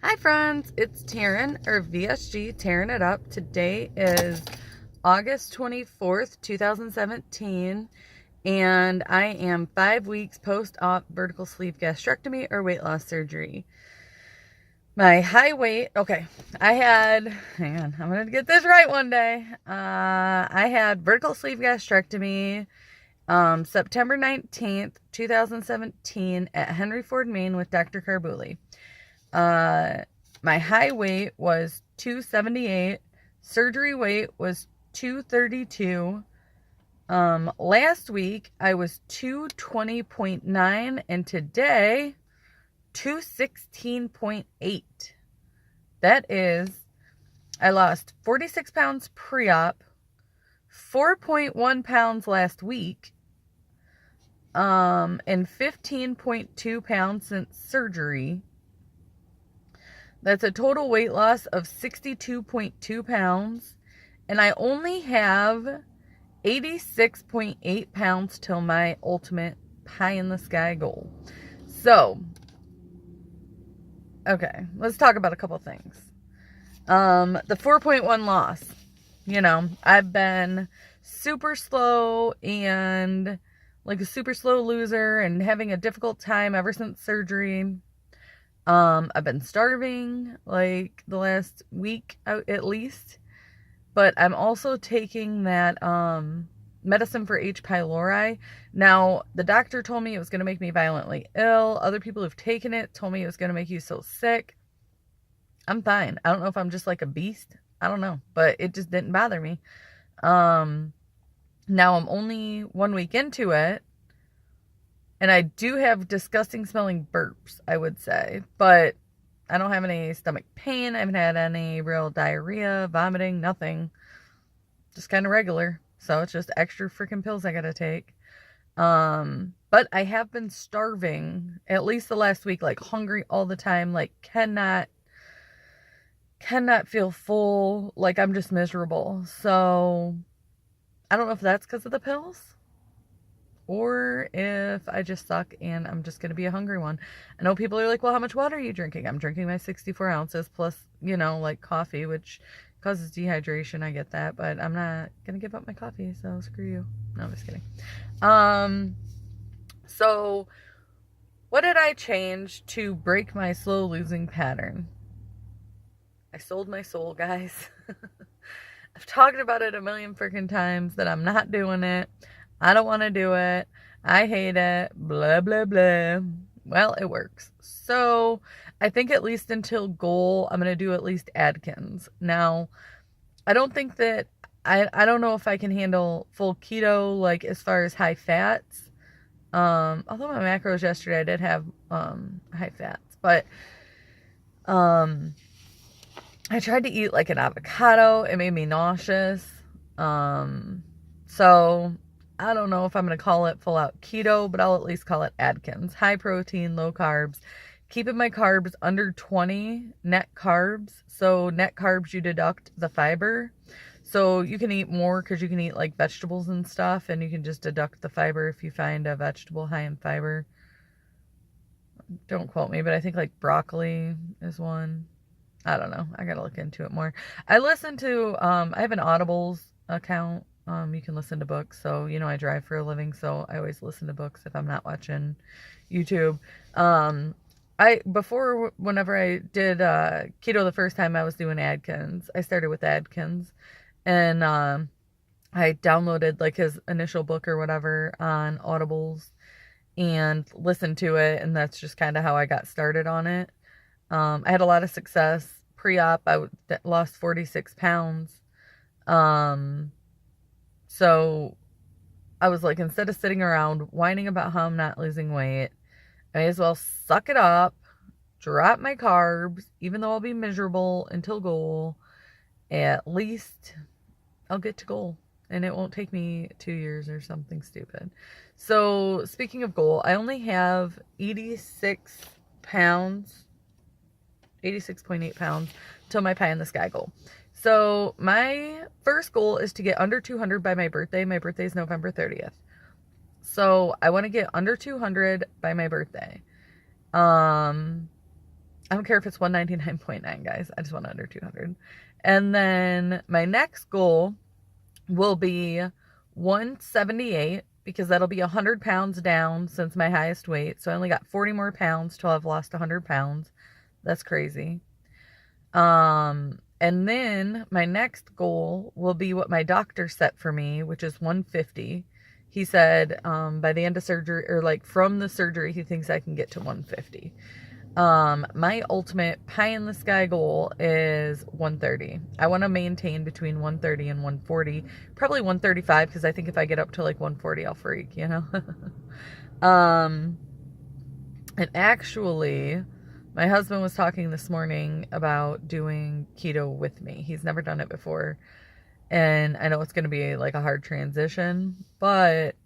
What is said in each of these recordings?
Hi friends, it's Taryn, or VSG, tearing it up. Today is August 24th, 2017, and I am 5 weeks post-op vertical sleeve gastrectomy or weight loss surgery. My high weight, okay, hang on, I'm going to get this right one day. I had vertical sleeve gastrectomy September 19th, 2017 at Henry Ford, Maine with Dr. Carbuli. My high weight was 278. Surgery weight was 232. Last week I was 220.9 and today 216.8. That is, I lost 46 pounds pre-op, 4.1 pounds last week, and 15.2 pounds since surgery. That's a total weight loss of 62.2 pounds. And I only have 86.8 pounds till my ultimate pie in the sky goal. So, okay, let's talk about a couple things. The 4.1 loss. I've been super slow and like a super slow loser and having a difficult time ever since surgery. I've been starving like the last week at least, but I'm also taking that medicine for H. pylori. Now, the doctor told me it was going to make me violently ill. Other people who've taken it told me it was going to make you so sick. I'm fine. I don't know if I'm just like a beast. I don't know, but it just didn't bother me. Now I'm only 1 week into it. And I do have disgusting smelling burps, I would say. But I don't have any stomach pain. I haven't had any real diarrhea, vomiting, nothing. Just kind of regular. So it's just extra freaking pills I gotta take. But I have been starving at least the last week, like hungry all the time, like cannot feel full, like I'm just miserable. So I don't know if that's because of the pills, or if I just suck and I'm just going to be a hungry one. I know people are like, well, how much water are you drinking? I'm drinking my 64 ounces plus, like coffee, which causes dehydration. I get that, but I'm not going to give up my coffee, so screw you. No, I'm just kidding. So what did I change to break my slow losing pattern? I sold my soul, guys. I've talked about it a million freaking times that I'm not doing it. I don't want to do it. I hate it. Blah, blah, blah. Well, it works. So I think at least until goal, I'm going to do at least Atkins. Now, I don't think that, I don't know if I can handle full keto, like as far as high fats. Although my macros yesterday, I did have high fats. But I tried to eat like an avocado. It made me nauseous. So I don't know if I'm going to call it full out keto, but I'll at least call it Atkins. High protein, low carbs. Keeping my carbs under 20 net carbs. So net carbs, you deduct the fiber. So you can eat more because you can eat like vegetables and stuff, and you can just deduct the fiber if you find a vegetable high in fiber. Don't quote me, but I think like broccoli is one. I don't know. I gotta look into it more. I listen to, I have an Audibles account. You can listen to books. So, I drive for a living, so I always listen to books if I'm not watching YouTube. Whenever I did keto the first time, I was doing Atkins. I started with Atkins, and I downloaded like his initial book or whatever on Audibles and listened to it, and that's just kind of how I got started on it. I had a lot of success. Pre-op, I lost 46 pounds. So I was like, instead of sitting around whining about how I'm not losing weight, I may as well suck it up, drop my carbs, even though I'll be miserable until goal. At least I'll get to goal, and it won't take me 2 years or something stupid. So speaking of goal, I only have 86 pounds. 86.8 pounds till my pie in the sky goal. So my first goal is to get under 200 by my birthday. My birthday is November 30th. So I want to get under 200 by my birthday. I don't care if it's 199.9, guys. I just want under 200. And then my next goal will be 178 because that'll be 100 pounds down since my highest weight. So I only got 40 more pounds till I've lost 100 pounds. That's crazy. And then my next goal will be what my doctor set for me, which is 150. He said, by the end of surgery, or like from the surgery, he thinks I can get to 150. My ultimate pie in the sky goal is 130. I want to maintain between 130 and 140, probably 135, because I think if I get up to like 140, I'll freak, you know? And actually, my husband was talking this morning about doing keto with me. He's never done it before. And I know it's going to be like a hard transition, but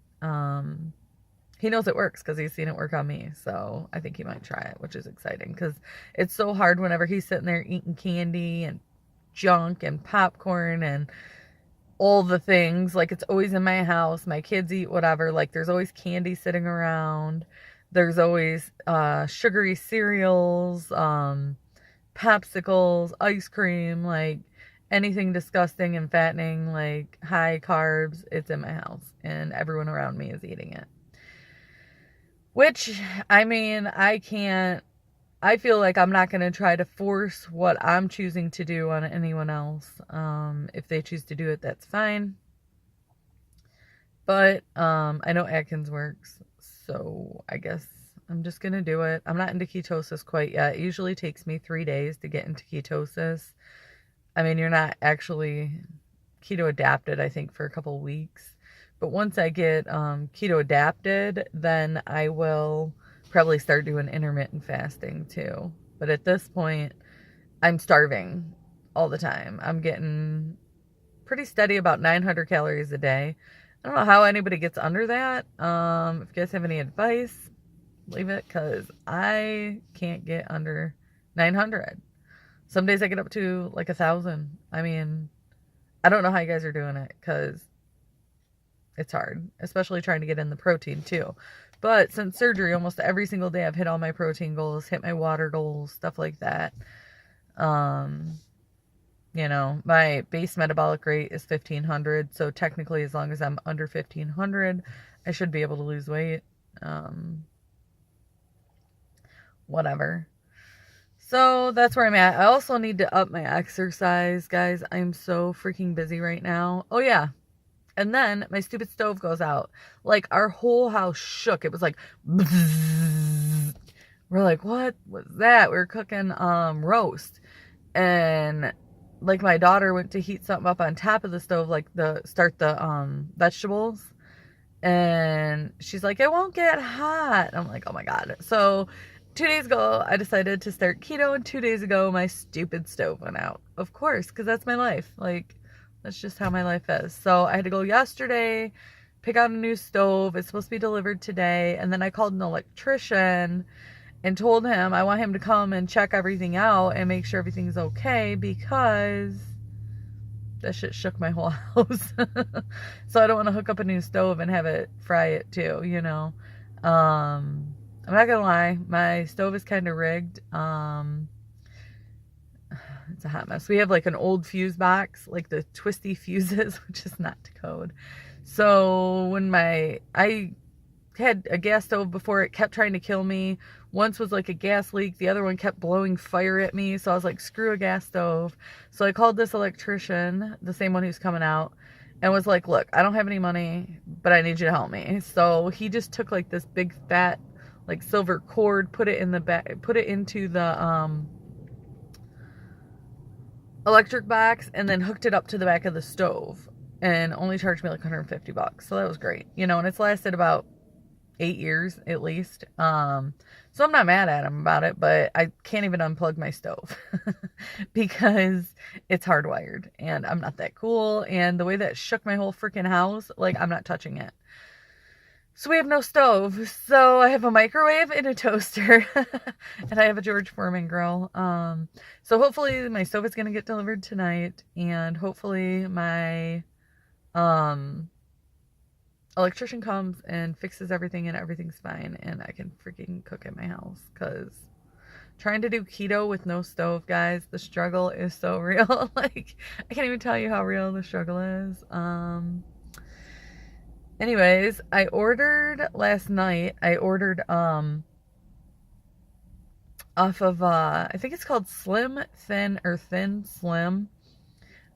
he knows it works because he's seen it work on me. So I think he might try it, which is exciting because it's so hard whenever he's sitting there eating candy and junk and popcorn and all the things. Like, it's always in my house. My kids eat whatever. Like, there's always candy sitting around. There's always sugary cereals, popsicles, ice cream, like anything disgusting and fattening, like high carbs. It's in my house and everyone around me is eating it. Which, I mean, I feel like I'm not going to try to force what I'm choosing to do on anyone else. If they choose to do it, that's fine. But I know Atkins works, so I guess I'm just going to do it. I'm not into ketosis quite yet. It usually takes me 3 days to get into ketosis. I mean, you're not actually keto adapted, I think, for a couple weeks. But once I get keto adapted, then I will probably start doing intermittent fasting too. But at this point, I'm starving all the time. I'm getting pretty steady about 900 calories a day. I don't know how anybody gets under that. If you guys have any advice, leave it, because I can't get under 900. Some days I get up to like 1,000. I mean, I don't know how you guys are doing it, because it's hard, especially trying to get in the protein too. But since surgery, almost every single day I've hit all my protein goals, hit my water goals, stuff like that. You know, my base metabolic rate is 1,500. So technically, as long as I'm under 1,500, I should be able to lose weight. Whatever. So that's where I'm at. I also need to up my exercise, guys. I'm so freaking busy right now. Oh, yeah. And then my stupid stove goes out. Like, our whole house shook. It was like, bzzz. We're like, what was that? We were cooking roast. And like, my daughter went to heat something up on top of the stove, like start the vegetables. And she's like, it won't get hot. I'm like, oh my God. So 2 days ago, I decided to start keto. And 2 days ago, my stupid stove went out. Of course, because that's my life. Like, that's just how my life is. So I had to go yesterday, pick out a new stove. It's supposed to be delivered today. And then I called an electrician and told him I want him to come and check everything out and make sure everything's okay, because that shit shook my whole house. So I don't want to hook up a new stove and have it fry it too, you know. I'm not gonna lie, my stove is kind of rigged. It's a hot mess. We have like an old fuse box, like the twisty fuses, which is not to code. So when I had a gas stove before, it kept trying to kill me. Once was like a gas leak. The other one kept blowing fire at me. So I was like, screw a gas stove. So I called this electrician, the same one who's coming out, and was like, look, I don't have any money, but I need you to help me. So he just took like this big fat like silver cord, put it in the back, put it into the electric box, and then hooked it up to the back of the stove, and only charged me like $150. So that was great, you know, and it's lasted about 8 years at least. So I'm not mad at him about it, but I can't even unplug my stove because it's hardwired and I'm not that cool. And the way that shook my whole freaking house, like, I'm not touching it. So we have no stove. So I have a microwave and a toaster and I have a George Foreman grill. So hopefully my stove is going to get delivered tonight, and hopefully my, electrician comes and fixes everything and everything's fine and I can freaking cook at my house, because Trying to do keto with no stove, guys. The struggle is so real. Like, I can't even tell you how real the struggle is. Anyways, I ordered last night. I ordered off of I think it's called Slim Thin or Thin Slim.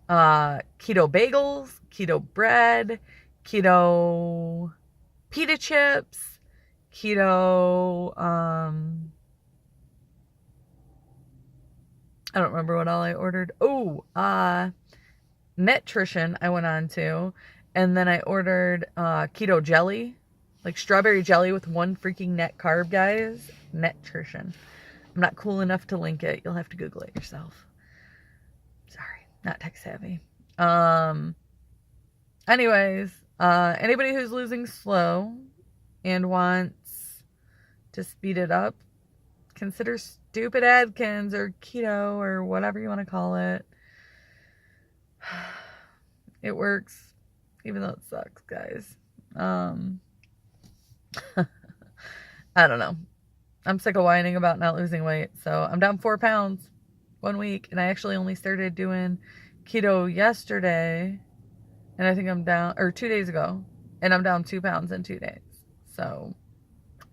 Keto bagels, keto bread, keto pita chips, keto I don't remember what all I ordered. Oh, Netrition I went on to. And then I ordered keto jelly. Like strawberry jelly with one freaking net carb, guys. Netrition. I'm not cool enough to link it. You'll have to Google it yourself. Sorry, not tech savvy. Anyways, anybody who's losing slow and wants to speed it up, consider Stupid Atkins or keto or whatever you want to call it. It works, even though it sucks, guys. I don't know. I'm sick of whining about not losing weight. So I'm down 4 pounds 1 week. And I actually only started doing keto yesterday. And I think I'm down, or 2 days ago. And I'm down 2 pounds in 2 days. So,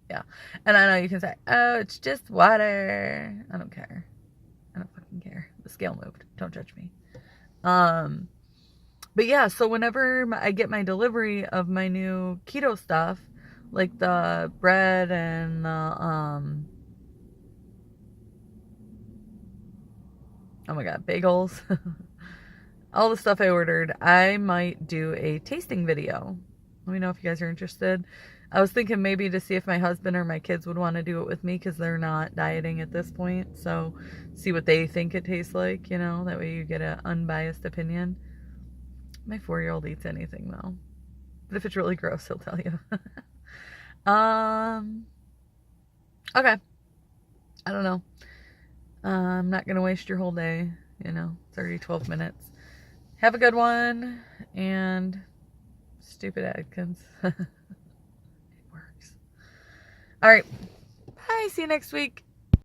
yeah. And I know you can say, oh, it's just water. I don't care. I don't fucking care. The scale moved. Don't judge me. But yeah, so whenever I get my delivery of my new keto stuff, like the bread and the, oh my god, bagels, all the stuff I ordered, I might do a tasting video. Let me know if you guys are interested. I was thinking maybe to see if my husband or my kids would want to do it with me because they're not dieting at this point. So see what they think it tastes like, you know, that way you get an unbiased opinion. My 4-year-old eats anything though. But if it's really gross, he'll tell you. Okay. I don't know. I'm not going to waste your whole day. You know, it's already 12 minutes. Have a good one. And stupid Atkins. It works. All right. Bye. See you next week.